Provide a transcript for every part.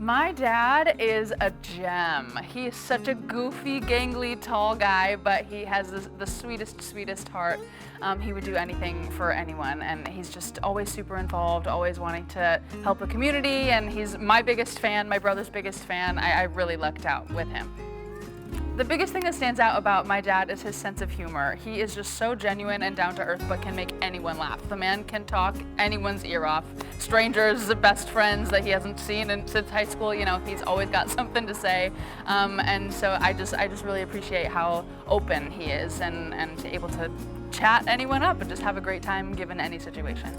My dad is a gem. He is such a goofy, gangly, tall guy, but he has the sweetest heart. He would do anything for anyone, and he's just always super involved, always wanting to help the community, and he's my biggest fan, my brother's biggest fan. I really lucked out with him. The biggest thing that stands out about my dad is his sense of humor. He is just so genuine and down to earth, but can make anyone laugh. The man can talk anyone's ear off. Strangers, best friends that he hasn't seen since high school, he's always got something to say. And so I just really appreciate how open he is and able to chat anyone up and just have a great time given any situation.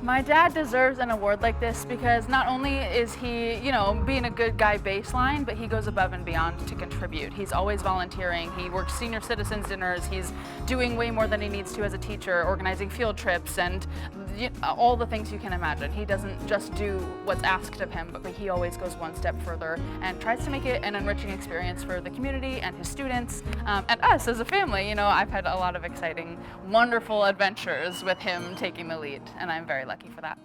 My dad deserves an award like this because not only is he, being a good guy baseline, but he goes above and beyond to contribute. He's always volunteering. He works senior citizens dinners. He's doing way more than he needs to as a teacher, organizing field trips and all the things you can imagine. He doesn't just do what's asked of him, but he always goes one step further and tries to make it an enriching experience for the community and his students and us as a family. I've had a lot of exciting, wonderful adventures with him taking the lead, and I'm very lucky for that.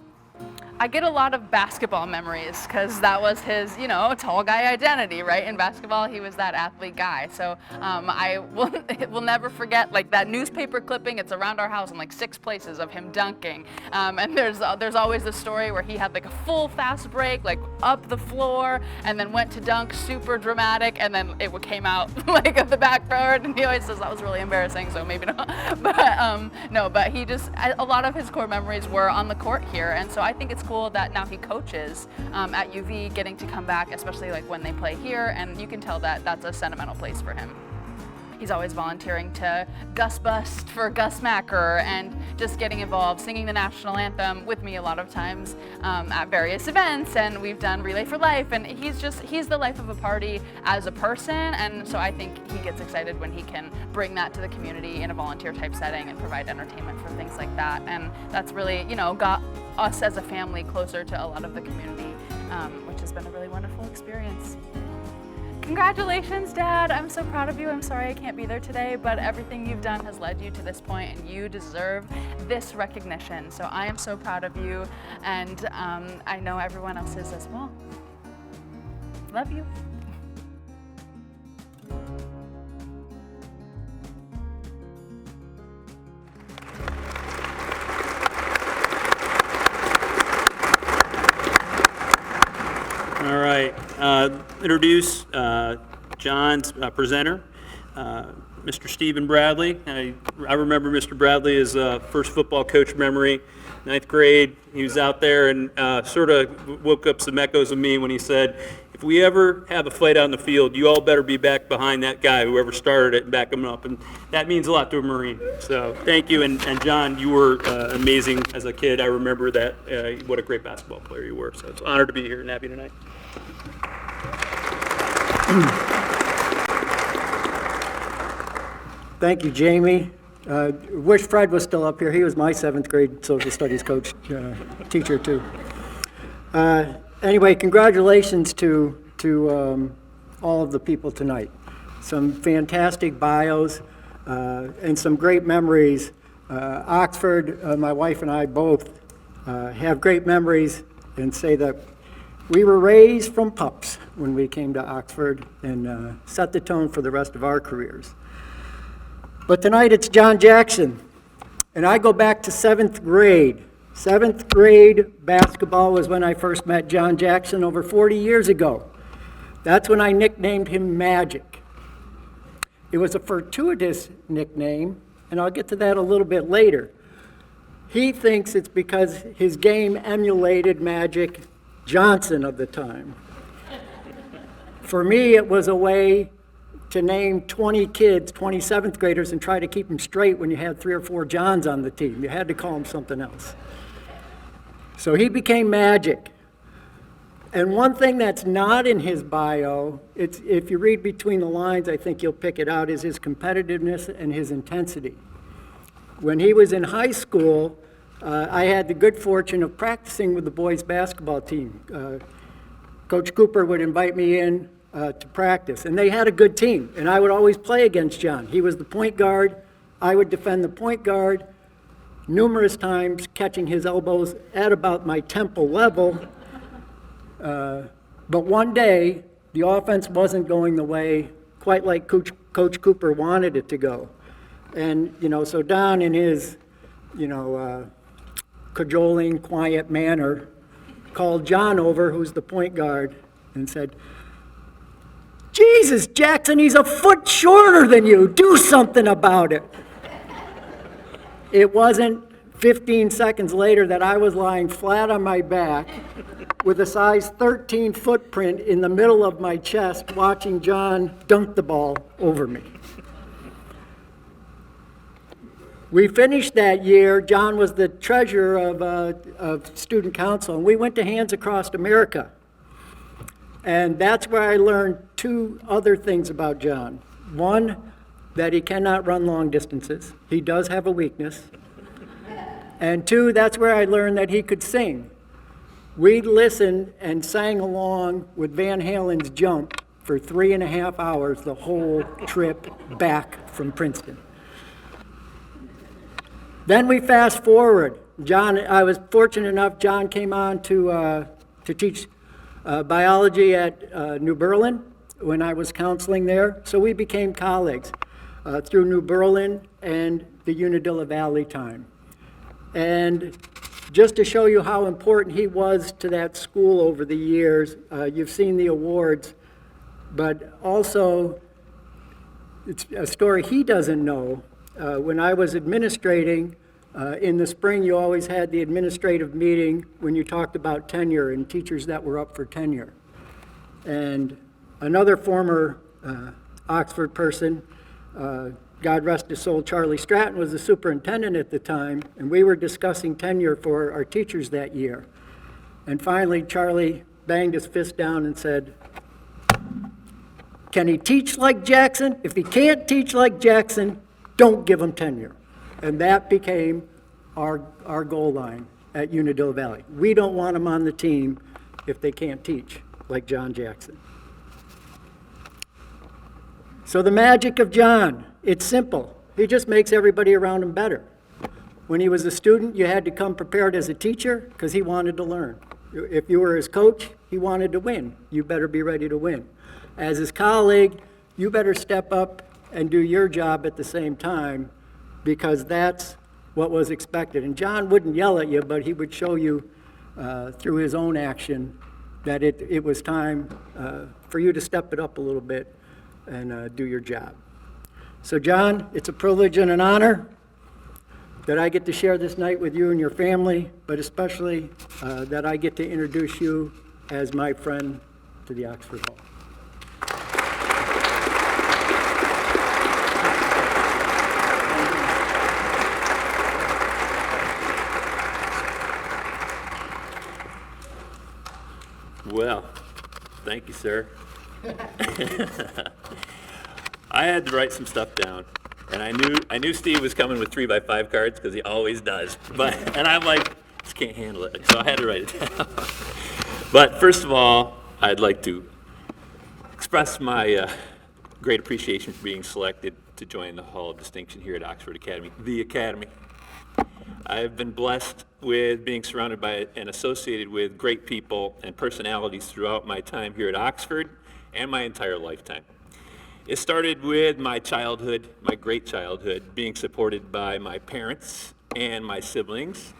I get a lot of basketball memories because that was his, tall guy identity, right? In basketball, he was that athlete guy. So I will never forget that newspaper clipping. It's around our house in 6 places of him dunking. And there's always the story where he had a full fast break, up the floor, and then went to dunk, super dramatic, and then it came out of the backboard. And he always says that was really embarrassing, so maybe not. But no, but a lot of his core memories were on the court here, and so I think it's cool that now he coaches at UV, getting to come back, especially when they play here, and you can tell that that's a sentimental place for him. He's always volunteering to Gus Bust for Gus Macker and just getting involved, singing the national anthem with me a lot of times at various events, and we've done Relay for Life, and he's the life of a party as a person, and so I think he gets excited when he can bring that to the community in a volunteer type setting and provide entertainment for things like that, and that's really, got us as a family closer to a lot of the community, which has been a really wonderful experience. Congratulations, Dad. I'm so proud of you. I'm sorry I can't be there today, but everything you've done has led you to this point, and you deserve this recognition. So I am so proud of you, and I know everyone else is as well. Love you. All right, introduce John's presenter, Mr. Stephen Bradley. I remember Mr. Bradley as first football coach memory, 9th grade. He was out there and sort of woke up some echoes of me when he said, if we ever have a fight out in the field, you all better be back behind that guy, whoever started it, and back him up. And that means a lot to a Marine. So thank you. And John, you were amazing as a kid. I remember that, what a great basketball player you were. So it's an honor to be here and have you tonight. Thank you, Jamie. Wish Fred was still up here. He was my 7th grade social studies coach, teacher too. Anyway, congratulations to all of the people tonight. Some fantastic bios and some great memories. Oxford, my wife and I both have great memories and say that we were raised from pups when we came to Oxford and set the tone for the rest of our careers. But tonight it's John Jackson, and I go back to 7th grade. 7th grade basketball was when I first met John Jackson over 40 years ago. That's when I nicknamed him Magic. It was a fortuitous nickname, and I'll get to that a little bit later. He thinks it's because his game emulated Magic Johnson of the time. For me, it was a way to name 20 kids, 20 7th graders, and try to keep them straight when you had 3 or 4 Johns on the team. You had to call them something else. So he became Magic. And one thing that's not in his bio, if you read between the lines, I think you'll pick it out, is his competitiveness and his intensity. When he was in high school, I had the good fortune of practicing with the boys' basketball team. Coach Cooper would invite me in to practice, and they had a good team, and I would always play against John. He was the point guard, I would defend the point guard, numerous times catching his elbows at about my temple level. But one day, the offense wasn't going the way quite like Coach Cooper wanted it to go. And, so Don, in his, cajoling, quiet manner, called John over, who's the point guard, and said, "Jesus, Jackson, he's a foot shorter than you. Do something about it." It wasn't 15 seconds later that I was lying flat on my back with a size 13 footprint in the middle of my chest watching John dunk the ball over me. We finished that year. John was the treasurer of student council, and we went to Hands Across America. And that's where I learned two other things about John. One, that he cannot run long distances. He does have a weakness. And two, that's where I learned that he could sing. We listened and sang along with Van Halen's Jump for 3.5 hours the whole trip back from Princeton. Then we fast forward. John, I was fortunate enough, John came on to teach biology at New Berlin when I was counseling there. So we became colleagues through New Berlin and the Unadilla Valley time. And just to show you how important he was to that school over the years, you've seen the awards, but also it's a story he doesn't know. When I was administrating, in the spring you always had the administrative meeting when you talked about tenure and teachers that were up for tenure. And another former Oxford person, God rest his soul, Charlie Stratton, was the superintendent at the time, and we were discussing tenure for our teachers that year. And finally, Charlie banged his fist down and said, "Can he teach like Jackson? If he can't teach like Jackson, don't give him tenure." And that became our goal line at Unadilla Valley. We don't want them on the team if they can't teach like John Jackson. So the magic of John, it's simple. He just makes everybody around him better. When he was a student, you had to come prepared as a teacher because he wanted to learn. If you were his coach, he wanted to win. You better be ready to win. As his colleague, you better step up and do your job at the same time, because that's what was expected. And John wouldn't yell at you, but he would show you through his own action that it was time for you to step it up a little bit and do your job. So John, it's a privilege and an honor that I get to share this night with you and your family, but especially that I get to introduce you as my friend to the Oxford Hall. Well, thank you, sir. I had to write some stuff down, and I knew Steve was coming with 3x5 cards because he always does. And I'm like, just can't handle it, so I had to write it down. But first of all, I'd like to express my great appreciation for being selected to join the Hall of Distinction here at Oxford Academy, the Academy. I've been blessed with being surrounded by and associated with great people and personalities throughout my time here at Oxford and my entire lifetime. It started with my childhood, my great childhood, being supported by my parents and my siblings.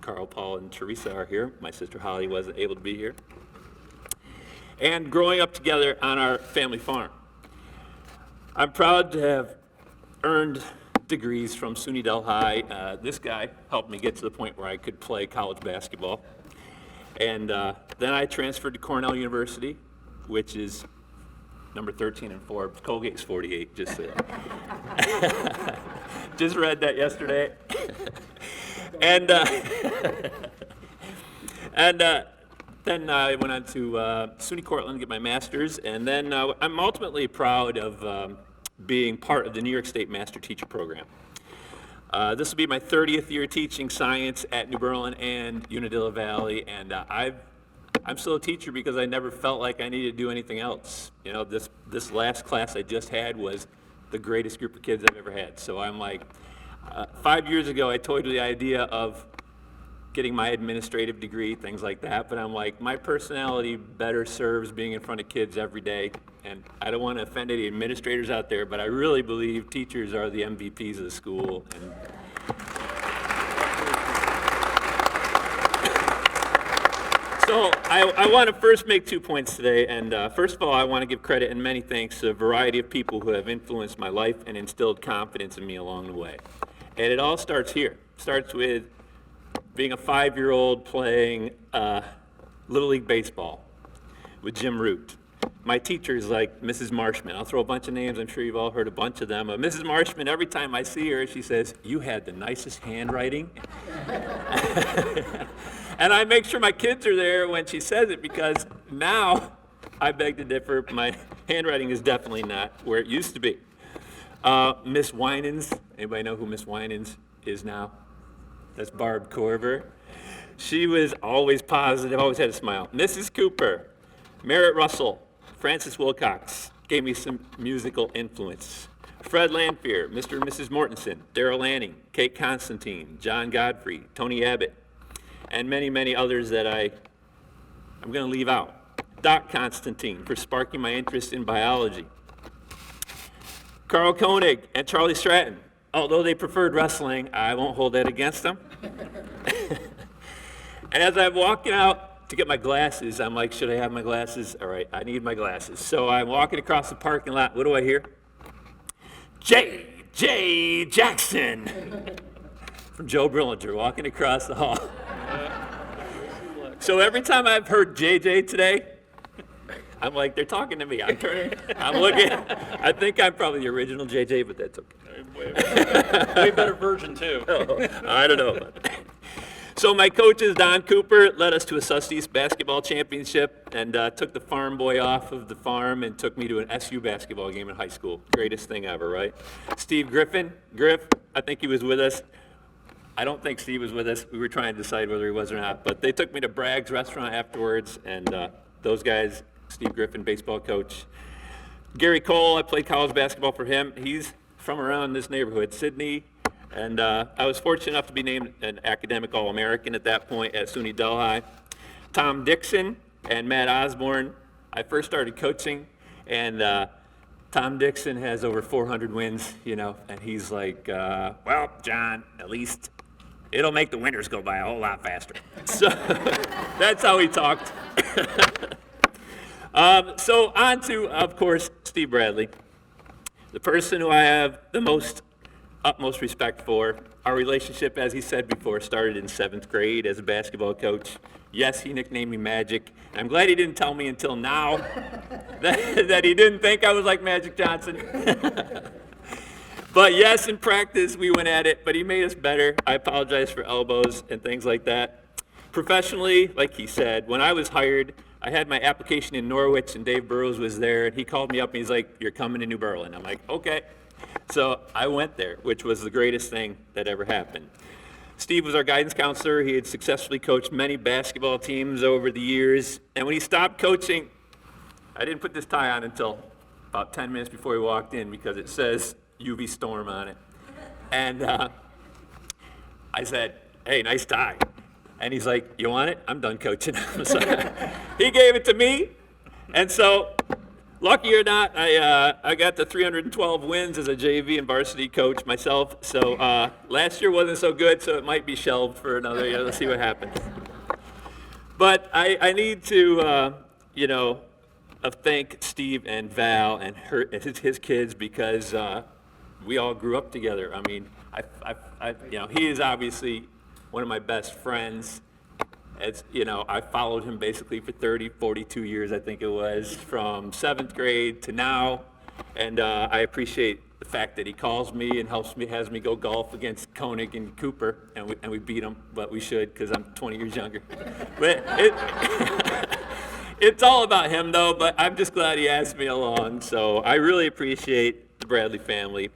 Carl, Paul, and Teresa are here. My sister Holly wasn't able to be here. And growing up together on our family farm. I'm proud to have earned degrees from SUNY Del High. This guy helped me get to the point where I could play college basketball. And then I transferred to Cornell University, which is number 13 in Forbes. Colgate's 48, just so. Just read that yesterday. And then I went on to SUNY Cortland to get my master's, and then I'm ultimately proud of being part of the New York State Master Teacher Program. This will be my 30th year teaching science at New Berlin and Unadilla Valley, and I'm still a teacher because I never felt like I needed to do anything else. You know, this last class I just had was the greatest group of kids I've ever had. So I'm like, 5 years ago I toyed with the idea of getting my administrative degree, things like that. But I'm like, my personality better serves being in front of kids every day. And I don't want to offend any administrators out there, but I really believe teachers are the MVPs of the school. And so I want to first make 2 points today. And first of all, I want to give credit and many thanks to a variety of people who have influenced my life and instilled confidence in me along the way. And it all starts here. Starts with being a 5-year-old playing Little League Baseball with Jim Root. My teacher's like Mrs. Marshman. I'll throw a bunch of names. I'm sure you've all heard a bunch of them. Mrs. Marshman, every time I see her, she says, "You had the nicest handwriting." And I make sure my kids are there when she says it, because now I beg to differ. My handwriting is definitely not where it used to be. Miss Winans, anybody know who Miss Winans is now? That's Barb Corver. She was always positive, always had a smile. Mrs. Cooper, Merritt Russell, Francis Wilcox gave me some musical influence. Fred Lanphier, Mr. and Mrs. Mortensen, Darrell Lanning, Kate Constantine, John Godfrey, Tony Abbott, and many, many others that I'm going to leave out. Doc Constantine for sparking my interest in biology. Carl Koenig and Charlie Stratton. Although they preferred wrestling, I won't hold that against them. And as I'm walking out to get my glasses, I'm like, should I have my glasses? All right, I need my glasses. So I'm walking across the parking lot. What do I hear? J.J. Jackson from Joe Brillinger walking across the hall. So every time I've heard JJ today, I'm like, they're talking to me. I'm turning, I'm looking. I think I'm probably the original JJ, but that's okay. Way better version, too. Oh, I don't know. So my coaches, Don Cooper, led us to a Sus East basketball championship and took the farm boy off of the farm and took me to an SU basketball game in high school. Greatest thing ever, right? Steve Griff, I think he was with us. I don't think Steve was with us. We were trying to decide whether he was or not. But they took me to Bragg's restaurant afterwards, and those guys, Steve Griffin, baseball coach. Gary Cole, I played college basketball for him. He's from around this neighborhood, Sydney. And I was fortunate enough to be named an academic All-American at that point at SUNY Delhi. Tom Dixon and Matt Osborne, I first started coaching, and Tom Dixon has over 400 wins, you know, and he's like, well, John, at least it'll make the winters go by a whole lot faster. So that's how he talked. So on to, of course, Steve Bradley, the person who I have the utmost respect for. Our relationship, as he said before, started in 7th grade as a basketball coach. Yes, he nicknamed me Magic. I'm glad he didn't tell me until now that he didn't think I was like Magic Johnson. But yes, in practice, we went at it, but he made us better. I apologize for elbows and things like that. Professionally, like he said, when I was hired, I had my application in Norwich, and Dave Burrows was there, and he called me up, and he's like, "You're coming to New Berlin." I'm like, okay. So I went there, which was the greatest thing that ever happened. Steve was our guidance counselor. He had successfully coached many basketball teams over the years. And when he stopped coaching, I didn't put this tie on until about 10 minutes before he walked in, because it says UV Storm on it. And I said, "Hey, nice tie." And he's like, "You want it? I'm done coaching." So he gave it to me. And so, lucky or not, I got to 312 wins as a JV and varsity coach myself. So last year wasn't so good, so it might be shelved for another year. Let's see what happens. But I need to, thank Steve and Val and his kids, because we all grew up together. I mean, he is obviously one of my best friends. I followed him basically for 42 years, I think it was, from 7th grade to now. And I appreciate the fact that he calls me and has me go golf against Koenig and Cooper, and we beat him, but we should, because I'm 20 years younger. But it's all about him, though, but I'm just glad he asked me along. So I really appreciate the Bradley family.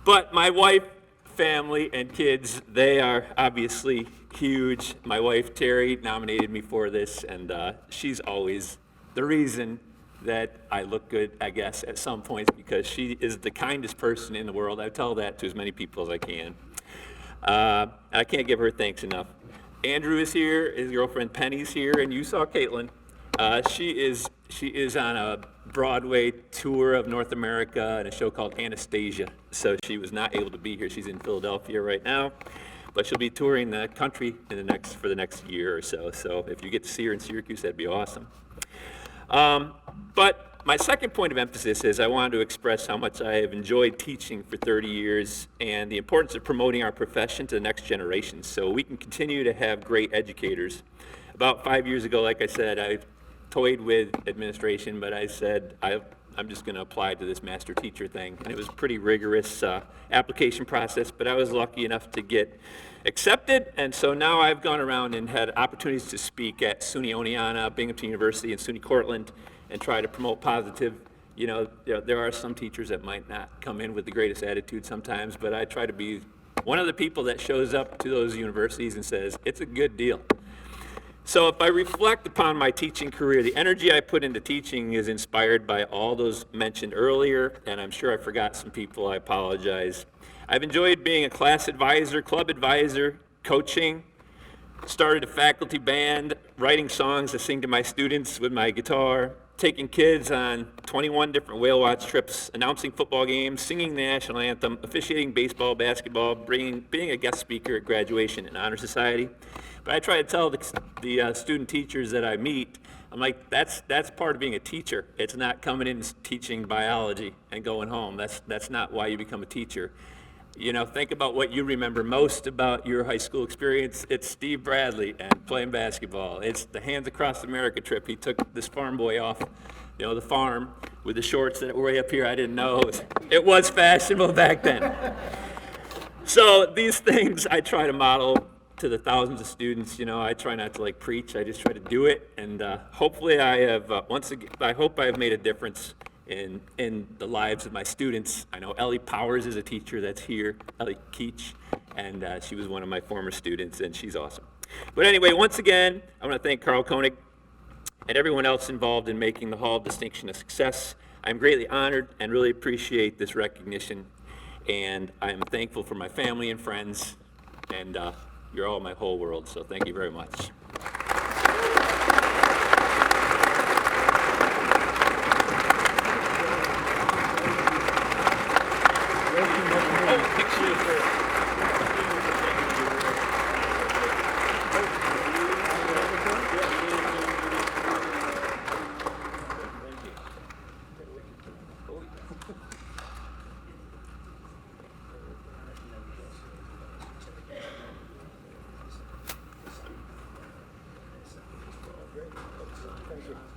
But my wife, family, and kids, they are obviously huge. My wife, Terry, nominated me for this, and she's always the reason that I look good, I guess, at some points, because she is the kindest person in the world. I tell that to as many people as I can. I can't give her thanks enough. Andrew is here, his girlfriend Penny's here, and you saw Caitlin. She is on a Broadway tour of North America in a show called Anastasia. So she was not able to be here. She's in Philadelphia right now, but she'll be touring the country for the next year or so. So if you get to see her in Syracuse, that'd be awesome. But my second point of emphasis is I wanted to express how much I have enjoyed teaching for 30 years and the importance of promoting our profession to the next generation so we can continue to have great educators. About 5 years ago, like I said, I toyed with administration, but I said I'm just going to apply to this master teacher thing. And it was a pretty rigorous application process, but I was lucky enough to get accepted. And so now I've gone around and had opportunities to speak at SUNY Oneonta, Binghamton University, and SUNY Cortland, and try to promote positive. There are some teachers that might not come in with the greatest attitude sometimes, but I try to be one of the people that shows up to those universities and says, it's a good deal. So if I reflect upon my teaching career, the energy I put into teaching is inspired by all those mentioned earlier, and I'm sure I forgot some people, I apologize. I've enjoyed being a class advisor, club advisor, coaching, started a faculty band, writing songs to sing to my students with my guitar, taking kids on 21 different whale watch trips, announcing football games, singing the national anthem, officiating baseball, basketball, being a guest speaker at graduation and honor society. But I try to tell the student teachers that I meet, I'm like, that's part of being a teacher. It's not coming in and teaching biology and going home. That's not why you become a teacher. Think about what you remember most about your high school experience. It's Steve Bradley and playing basketball. It's the Hands Across America trip. He took this farm boy off, the farm with the shorts that were way up here. I didn't know. It was fashionable back then. So these things I try to model to the thousands of students. I try not to preach. I just try to do it. And hopefully I have, I hope I have made a difference in the lives of my students. I know Ellie Powers is a teacher that's here, Ellie Keach, and she was one of my former students, and she's awesome. But anyway, once again, I want to thank Carl Koenig and everyone else involved in making the Hall of Distinction a success. I'm greatly honored and really appreciate this recognition, and I'm thankful for my family and friends, and you're all my whole world, so thank you very much. Thank you.